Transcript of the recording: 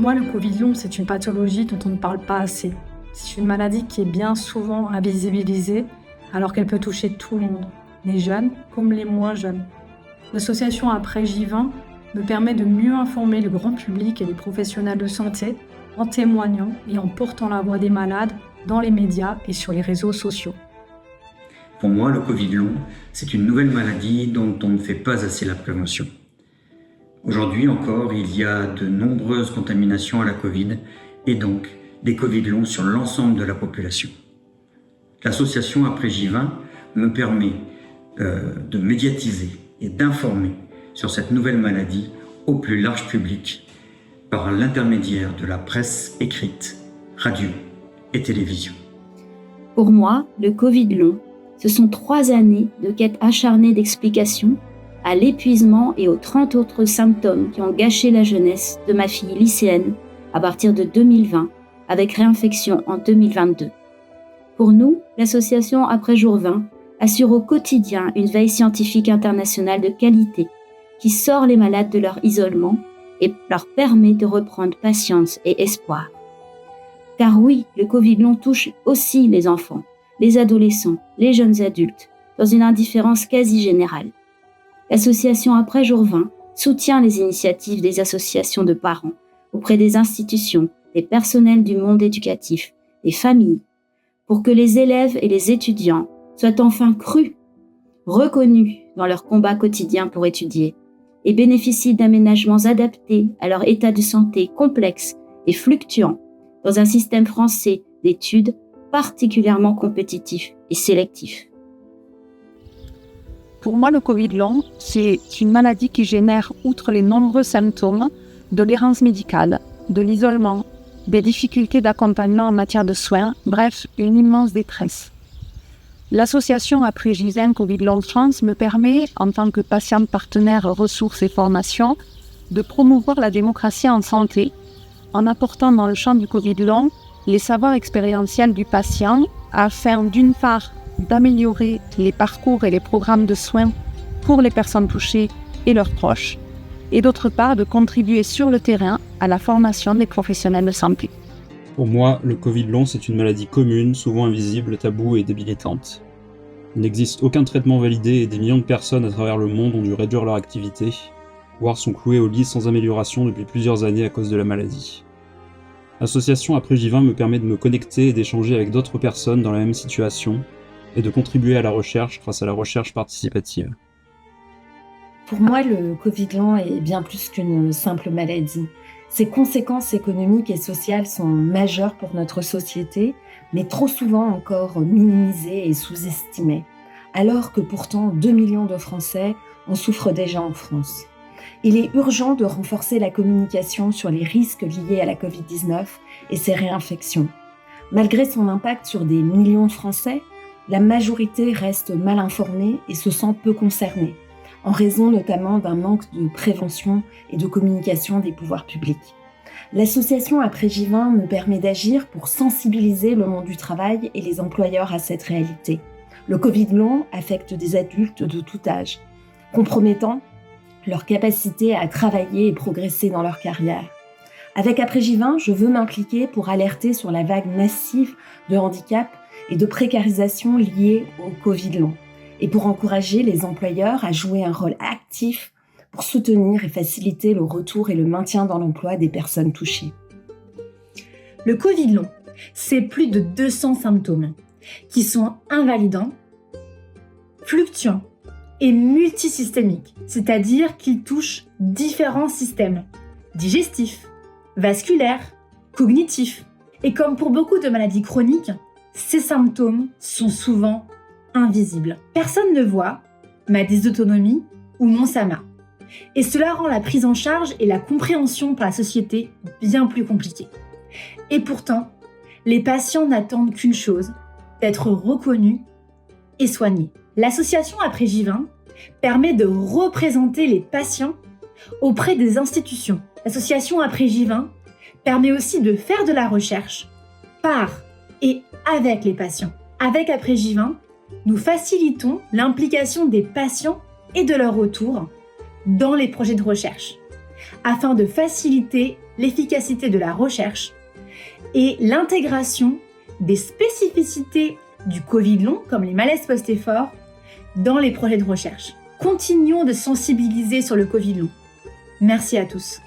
moi, le Covid long, c'est une pathologie dont on ne parle pas assez. C'est une maladie qui est bien souvent invisibilisée, alors qu'elle peut toucher tout le monde, les jeunes comme les moins jeunes. L'association Après J20 me permet de mieux informer le grand public et les professionnels de santé en témoignant et en portant la voix des malades dans les médias et sur les réseaux sociaux. Pour moi, le Covid long, c'est une nouvelle maladie dont on ne fait pas assez la prévention. Aujourd'hui encore, il y a de nombreuses contaminations à la Covid et donc des Covid longs sur l'ensemble de la population. L'association Après J20 me permet de médiatiser et d'informer sur cette nouvelle maladie au plus large public par l'intermédiaire de la presse écrite, radio et télévision. Pour moi, le Covid long, ce sont 3 années de quête acharnée d'explications à l'épuisement et aux 30 autres symptômes qui ont gâché la jeunesse de ma fille lycéenne à partir de 2020, avec réinfection en 2022. Pour nous, l'association Après Jour 20 assure au quotidien une veille scientifique internationale de qualité qui sort les malades de leur isolement et leur permet de reprendre patience et espoir. Car oui, le Covid long touche aussi les enfants, les adolescents, les jeunes adultes, dans une indifférence quasi générale. L'association Après Jour 20 soutient les initiatives des associations de parents auprès des institutions, des personnels du monde éducatif, des familles, pour que les élèves et les étudiants soient enfin crus, reconnus dans leur combat quotidien pour étudier et bénéficient d'aménagements adaptés à leur état de santé complexe et fluctuant dans un système français d'études particulièrement compétitif et sélectif. Pour moi, le Covid long, c'est une maladie qui génère, outre les nombreux symptômes, de l'errance médicale, de l'isolement, des difficultés d'accompagnement en matière de soins, bref, une immense détresse. L'association Après J20 Covid long France me permet, en tant que patiente partenaire ressources et formation, de promouvoir la démocratie en santé, en apportant dans le champ du Covid long les savoirs expérientiels du patient, afin d'une part d'améliorer les parcours et les programmes de soins pour les personnes touchées et leurs proches, et d'autre part de contribuer sur le terrain à la formation des professionnels de santé. Pour moi, le Covid long, c'est une maladie commune, souvent invisible, taboue et débilitante. Il n'existe aucun traitement validé et des millions de personnes à travers le monde ont dû réduire leur activité, voire sont clouées au lit sans amélioration depuis plusieurs années à cause de la maladie. L'association Après J20 me permet de me connecter et d'échanger avec d'autres personnes dans la même situation, et de contribuer à la recherche grâce à la recherche participative. Pour moi, le Covid long est bien plus qu'une simple maladie. Ses conséquences économiques et sociales sont majeures pour notre société, mais trop souvent encore minimisées et sous-estimées, alors que pourtant 2 millions de Français en souffrent déjà en France. Il est urgent de renforcer la communication sur les risques liés à la Covid-19 et ses réinfections. Malgré son impact sur des millions de Français, la majorité reste mal informée et se sent peu concernée, en raison notamment d'un manque de prévention et de communication des pouvoirs publics. L'association Après J20 me permet d'agir pour sensibiliser le monde du travail et les employeurs à cette réalité. Le Covid long affecte des adultes de tout âge, compromettant leur capacité à travailler et progresser dans leur carrière. Avec Après J20, je veux m'impliquer pour alerter sur la vague massive de handicap et de précarisation liée au Covid long, et pour encourager les employeurs à jouer un rôle actif pour soutenir et faciliter le retour et le maintien dans l'emploi des personnes touchées. Le Covid long, c'est plus de 200 symptômes qui sont invalidants, fluctuants et multisystémiques, c'est-à-dire qu'ils touchent différents systèmes digestifs, vasculaires, cognitifs. Et comme pour beaucoup de maladies chroniques, ces symptômes sont souvent invisibles. Personne ne voit ma dysautonomie ou mon SAMA. Et cela rend la prise en charge et la compréhension par la société bien plus compliquée. Et pourtant, les patients n'attendent qu'une chose, d'être reconnus et soignés. L'association Après J20 permet de représenter les patients auprès des institutions. L'association Après J20 permet aussi de faire de la recherche par et avec les patients. Avec Après J20, nous facilitons l'implication des patients et de leur retour dans les projets de recherche. afin de faciliter l'efficacité de la recherche et l'intégration des spécificités du Covid long, comme les malaises post-effort, dans les projets de recherche. Continuons de sensibiliser sur le Covid long. Merci à tous.